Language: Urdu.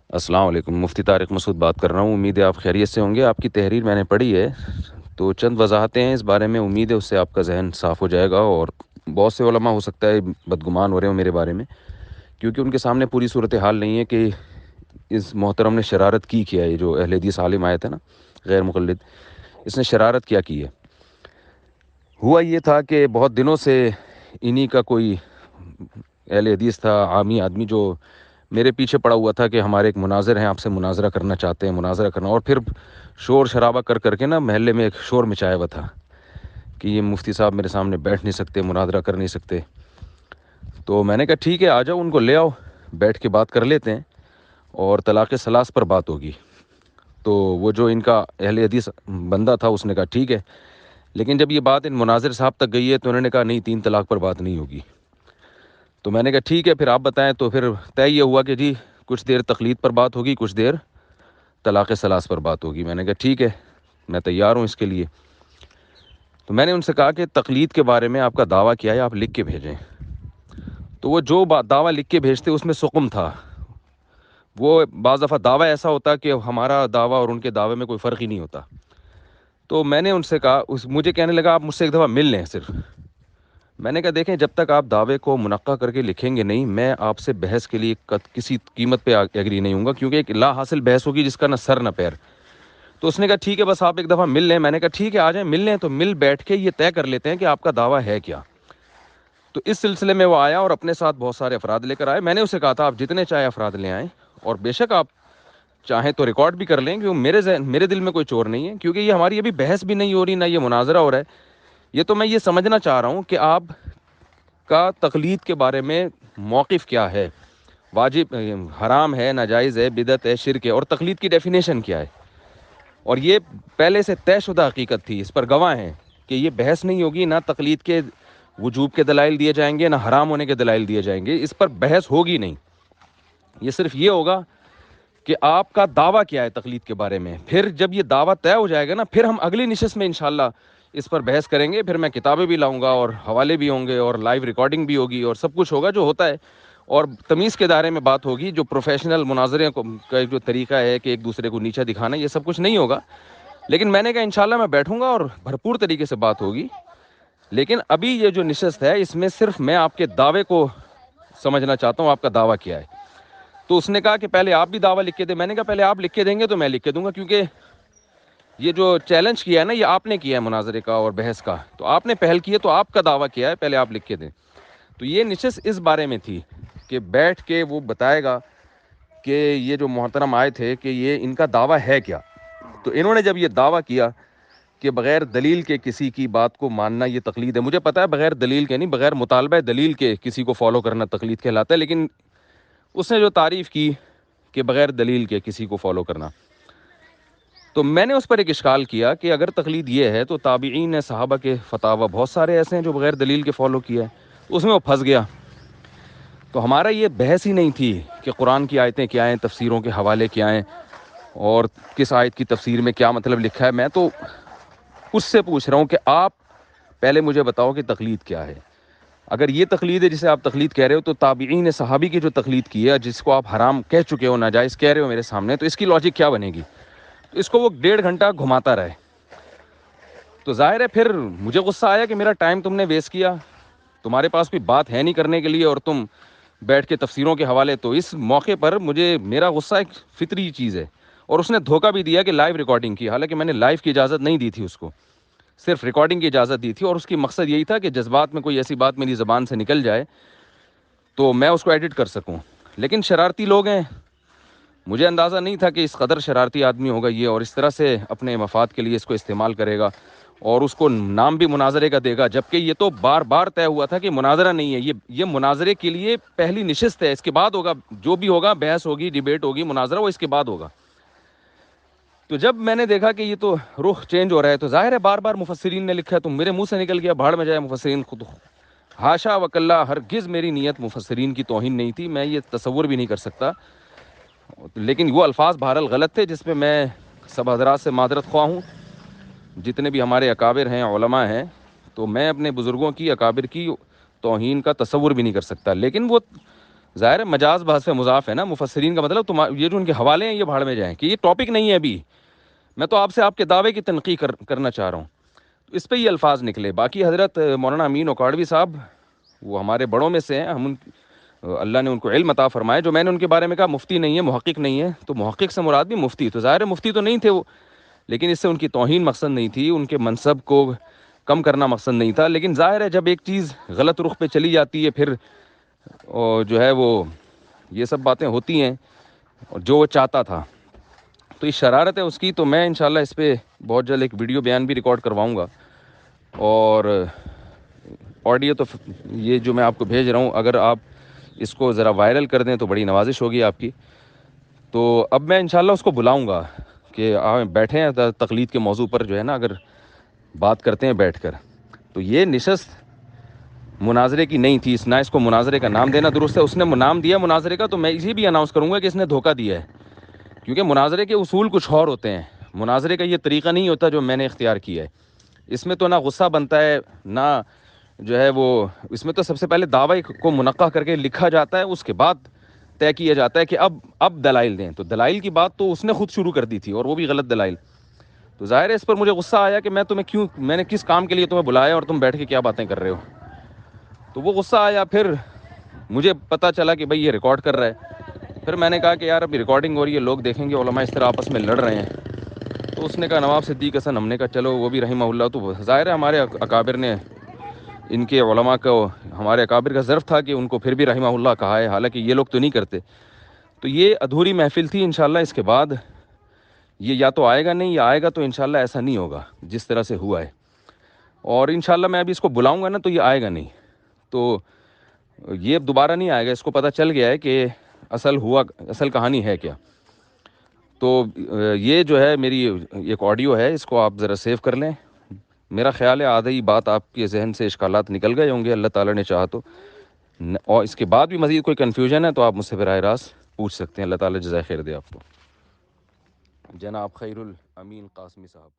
السلام علیکم، مفتی طارق مسعود بات کر رہا ہوں۔ امید ہے آپ خیریت سے ہوں گے۔ آپ کی تحریر میں نے پڑھی ہے، تو چند وضاحتیں ہیں اس بارے میں، امید ہے اس سے آپ کا ذہن صاف ہو جائے گا۔ اور بہت سے علماء ہو سکتا ہے بدگمان ہو رہے ہوں میرے بارے میں، کیونکہ ان کے سامنے پوری صورتحال نہیں ہے کہ اس محترم نے شرارت کی کیا ہے۔ یہ جو اہل حدیث عالم آئے تھے نا، غیر مقلد، اس نے شرارت کیا کی ہے۔ ہوا یہ تھا کہ بہت دنوں سے انہی کا کوئی اہل حدیث تھا، عامی آدمی، جو میرے پیچھے پڑا ہوا تھا کہ ہمارے ایک مناظر ہیں، آپ سے مناظرہ کرنا چاہتے ہیں، مناظرہ کرنا، اور پھر شور شرابہ کر کر کے نا محلے میں ایک شور مچایا ہوا تھا کہ یہ مفتی صاحب میرے سامنے بیٹھ نہیں سکتے، مناظرہ کر نہیں سکتے۔ تو میں نے کہا ٹھیک ہے، آ جاؤ، ان کو لے آؤ، بیٹھ کے بات کر لیتے ہیں، اور طلاق ثلاث پر بات ہوگی۔ تو وہ جو ان کا اہل حدیث بندہ تھا، اس نے کہا ٹھیک ہے، لیکن جب یہ بات ان مناظر صاحب تک گئی ہے تو انہوں نے کہا نہیں، 3 طلاق پر بات نہیں ہوگی۔ تو میں نے کہا ٹھیک ہے، پھر آپ بتائیں۔ تو پھر طے یہ ہوا کہ جی کچھ دیر تقلید پر بات ہوگی، کچھ دیر طلاق ثلاث پر بات ہوگی۔ میں نے کہا ٹھیک ہے، میں تیار ہوں اس کے لیے۔ تو میں نے ان سے کہا کہ تقلید کے بارے میں آپ کا دعویٰ کیا ہے، آپ لکھ کے بھیجیں۔ تو وہ جو دعویٰ لکھ کے بھیجتے اس میں سقم تھا۔ وہ بعض دفعہ دعویٰ ایسا ہوتا کہ ہمارا دعویٰ اور ان کے دعوے میں کوئی فرق ہی نہیں ہوتا۔ تو میں نے ان سے کہا، مجھے کہنے لگا آپ مجھ سے ایک دفعہ مل لیں صرف۔ میں نے کہا دیکھیں، جب تک آپ دعوے کو منقع کر کے لکھیں گے نہیں، میں آپ سے بحث کے لیے کسی قیمت پہ ایگری نہیں ہوں گا، کیونکہ ایک لا حاصل بحث ہوگی جس کا نہ سر نہ پیر۔ تو اس نے کہا ٹھیک ہے، بس آپ ایک دفعہ مل لیں۔ میں نے کہا ٹھیک ہے، آ جائیں، مل لیں، تو مل بیٹھ کے یہ طے کر لیتے ہیں کہ آپ کا دعویٰ ہے کیا۔ تو اس سلسلے میں وہ آیا اور اپنے ساتھ بہت سارے افراد لے کر آئے۔ میں نے اسے کہا تھا آپ جتنے چاہے افراد لے آئیں، اور بے شک آپ چاہیں تو ریکارڈ بھی کر لیں، کیونکہ میرے دل میں کوئی چور نہیں ہے، کیونکہ یہ ہماری ابھی بحث بھی نہیں ہو رہی، نہ یہ مناظرہ ہو رہا ہے۔ یہ تو میں یہ سمجھنا چاہ رہا ہوں کہ آپ کا تقلید کے بارے میں موقف کیا ہے، واجب، حرام ہے، ناجائز ہے، بدعت ہے، شرک ہے، اور تقلید کی ڈیفینیشن کیا ہے۔ اور یہ پہلے سے طے شدہ حقیقت تھی، اس پر گواہ ہیں کہ یہ بحث نہیں ہوگی، نہ تقلید کے وجوب کے دلائل دیے جائیں گے، نہ حرام ہونے کے دلائل دیے جائیں گے، اس پر بحث ہوگی نہیں۔ یہ صرف یہ ہوگا کہ آپ کا دعویٰ کیا ہے تقلید کے بارے میں۔ پھر جب یہ دعویٰ طے ہو جائے گا نا، پھر ہم اگلی نشست میں انشاءاللہ اس پر بحث کریں گے۔ پھر میں کتابیں بھی لاؤں گا، اور حوالے بھی ہوں گے، اور لائیو ریکارڈنگ بھی ہوگی، اور سب کچھ ہوگا جو ہوتا ہے، اور تمیز کے دائرے میں بات ہوگی۔ جو پروفیشنل مناظرے کا جو طریقہ ہے کہ ایک دوسرے کو نیچا دکھانا، یہ سب کچھ نہیں ہوگا۔ لیکن میں نے کہا انشاءاللہ میں بیٹھوں گا اور بھرپور طریقے سے بات ہوگی۔ لیکن ابھی یہ جو نشست ہے، اس میں صرف میں آپ کے دعوے کو سمجھنا چاہتا ہوں، آپ کا دعویٰ کیا ہے۔ تو اس نے کہا کہ پہلے آپ بھی دعویٰ لکھ کے دیں۔ میں نے کہا پہلے آپ لکھ کے دیں گے تو میں لکھ کے دوں گا، کیونکہ یہ جو چیلنج کیا ہے نا، یہ آپ نے کیا ہے مناظرے کا اور بحث کا، تو آپ نے پہل کی ہے، تو آپ کا دعویٰ کیا ہے، پہلے آپ لکھ کے دیں۔ تو یہ نشست اس بارے میں تھی کہ بیٹھ کے وہ بتائے گا کہ یہ جو محترم آئے تھے کہ یہ ان کا دعویٰ ہے کیا۔ تو انہوں نے جب یہ دعویٰ کیا کہ بغیر دلیل کے کسی کی بات کو ماننا یہ تقلید ہے، مجھے پتا ہے بغیر دلیل کے نہیں، بغیر مطالبہ دلیل کے کسی کو فالو کرنا تقلید کہلاتا ہے، لیکن اس نے جو تعریف کی کہ بغیر دلیل کے کسی کو فالو کرنا، تو میں نے اس پر ایک اشکال کیا کہ اگر تقلید یہ ہے تو تابعین صحابہ کے فتاوی بہت سارے ایسے ہیں جو بغیر دلیل کے فالو کیا ہے، تو اس میں وہ پھنس گیا۔ تو ہمارا یہ بحث ہی نہیں تھی کہ قرآن کی آیتیں کیا ہیں، تفسیروں کے حوالے کیا ہیں، اور کس آیت کی تفسیر میں کیا مطلب لکھا ہے۔ میں تو اس سے پوچھ رہا ہوں کہ آپ پہلے مجھے بتاؤ کہ تقلید کیا ہے۔ اگر یہ تقلید ہے جسے آپ تقلید کہہ رہے ہو، تو تابعین صحابی کی جو تقلید کی ہے، جس کو آپ حرام کہہ چکے ہو، ناجائز کہہ رہے ہو میرے سامنے، تو اس کی لاجک کیا بنے گی؟ تو اس کو وہ 1.5 گھنٹہ گھماتا رہے۔ تو ظاہر ہے پھر مجھے غصہ آیا کہ میرا ٹائم تم نے ویسٹ کیا، تمہارے پاس کوئی بات ہے نہیں کرنے کے لیے، اور تم بیٹھ کے تفسیروں کے حوالے۔ تو اس موقع پر میرا غصہ ایک فطری چیز ہے، اور اس نے دھوکہ بھی دیا کہ لائیو ریکارڈنگ کی، حالانکہ میں نے لائیو کی اجازت نہیں دی تھی، اس کو صرف ریکارڈنگ کی اجازت دی تھی، اور اس کی مقصد یہی تھا کہ جذبات میں کوئی ایسی بات میری زبان سے نکل جائے تو میں اس کو ایڈٹ کر سکوں۔ لیکن شرارتی لوگ ہیں، مجھے اندازہ نہیں تھا کہ اس قدر شرارتی آدمی ہوگا یہ، اور اس طرح سے اپنے مفاد کے لیے اس کو استعمال کرے گا، اور اس کو نام بھی مناظرے کا دے گا، جبکہ یہ تو بار بار طے ہوا تھا کہ مناظرہ نہیں ہے، یہ مناظرے کے لیے پہلی نشست ہے، اس کے بعد ہوگا جو بھی ہوگا، بحث ہوگی، ڈیبیٹ ہوگی، مناظرہ وہ اس کے بعد ہوگا۔ تو جب میں نے دیکھا کہ یہ تو رخ چینج ہو رہا ہے، تو ظاہر ہے بار بار مفسرین نے لکھا ہے، تو میرے منہ سے نکل گیا بھاڑ میں جائے مفسرین خود۔ ہاشا وکلا، ہرگز میری نیت مفسرین کی توہین نہیں تھی، میں یہ تصور بھی نہیں کر سکتا، لیکن وہ الفاظ بہرحال غلط تھے، جس میں میں سب حضرات سے معذرت خواہ ہوں، جتنے بھی ہمارے اکابر ہیں، علماء ہیں، تو میں اپنے بزرگوں کی، اکابر کی توہین کا تصور بھی نہیں کر سکتا۔ لیکن وہ ظاہر ہے مجاز بحث مضاف ہے نا، مفسرین کا مطلب یہ جو ان کے حوالے ہیں یہ بھاڑ میں جائیں، کہ یہ ٹاپک نہیں ہے ابھی، میں تو آپ سے آپ کے دعوے کی تنقید کرنا چاہ رہا ہوں، اس پہ یہ الفاظ نکلے۔ باقی حضرت مولانا امین اوکاڑوی صاحب وہ ہمارے بڑوں میں سے ہیں، اللہ نے ان کو علم عطا فرمایا۔ جو میں نے ان کے بارے میں کہا مفتی نہیں ہے، محقق نہیں ہے، تو محقق سے مراد بھی مفتی، تو ظاہر ہے مفتی تو نہیں تھے وہ، لیکن اس سے ان کی توہین مقصد نہیں تھی، ان کے منصب کو کم کرنا مقصد نہیں تھا، لیکن ظاہر ہے جب ایک چیز غلط رخ پہ چلی جاتی ہے پھر جو ہے وہ یہ سب باتیں ہوتی ہیں، اور جو وہ چاہتا تھا تو یہ شرارت ہے اس کی۔ تو میں انشاءاللہ اس پہ بہت جلد ایک ویڈیو بیان بھی ریکارڈ کرواؤں گا، اور آڈیو تو یہ جو میں آپ کو بھیج رہا ہوں، اگر آپ اس کو ذرا وائرل کر دیں تو بڑی نوازش ہوگی آپ کی۔ تو اب میں انشاءاللہ اس کو بلاؤں گا کہ بیٹھیں ہیں تقلید کے موضوع پر، جو ہے نا اگر بات کرتے ہیں بیٹھ کر، تو یہ نشست مناظرے کی نہیں تھی، نہ اس کو مناظرے کا نام دینا درست ہے۔ اس نے نام دیا مناظرے کا، تو میں اسی بھی اناؤنس کروں گا کہ اس نے دھوکہ دیا ہے، کیونکہ مناظرے کے اصول کچھ اور ہوتے ہیں، مناظرے کا یہ طریقہ نہیں ہوتا جو میں نے اختیار کیا ہے۔ اس میں تو نہ غصہ بنتا ہے، نہ جو ہے وہ، اس میں تو سب سے پہلے دعوی کو منقح کر کے لکھا جاتا ہے، اس کے بعد طے کیا جاتا ہے کہ اب دلائل دیں، تو دلائل کی بات تو اس نے خود شروع کر دی تھی، اور وہ بھی غلط دلائل۔ تو ظاہر ہے اس پر مجھے غصہ آیا کہ میں نے کس کام کے لیے تمہیں بلایا اور تم بیٹھ کے کیا باتیں کر رہے ہو، تو وہ غصہ آیا۔ پھر مجھے پتہ چلا کہ بھائی یہ ریکارڈ کر رہا ہے، پھر میں نے کہا کہ یار ابھی ریکارڈنگ ہو رہی ہے، لوگ دیکھیں گے، علماء اس طرح آپس میں لڑ رہے ہیں۔ تو اس نے کہا نواب صدیق حسن، ہم نے کہا چلو وہ بھی رحمہ اللہ، تو ظاہر ہے ہمارے اکابر نے ان کے علماء کو، ہمارے اکابر کا ظرف تھا کہ ان کو پھر بھی رحمہ اللہ کہا ہے، حالانکہ یہ لوگ تو نہیں کرتے۔ تو یہ ادھوری محفل تھی، انشاءاللہ اس کے بعد یہ یا تو آئے گا نہیں، یا آئے گا تو انشاءاللہ ایسا نہیں ہوگا جس طرح سے ہوا ہے، اور انشاءاللہ میں ابھی اس کو بلاؤں گا نا تو یہ آئے گا نہیں، تو یہ دوبارہ نہیں آئے گا، اس کو پتہ چل گیا ہے کہ اصل کہانی ہے کیا۔ تو یہ جو ہے میری ایک آڈیو ہے، اس کو آپ ذرا سیو کر لیں۔ میرا خیال ہے آدھی بات آپ کے ذہن سے اشکالات نکل گئے ہوں گے اللہ تعالیٰ نے چاہا تو، اور اس کے بعد بھی مزید کوئی کنفیوژن ہے تو آپ مجھ سے براہ راست پوچھ سکتے ہیں۔ اللہ تعالیٰ جزائے خیر دے آپ کو۔ جناب خیر الامین قاسمی صاحب۔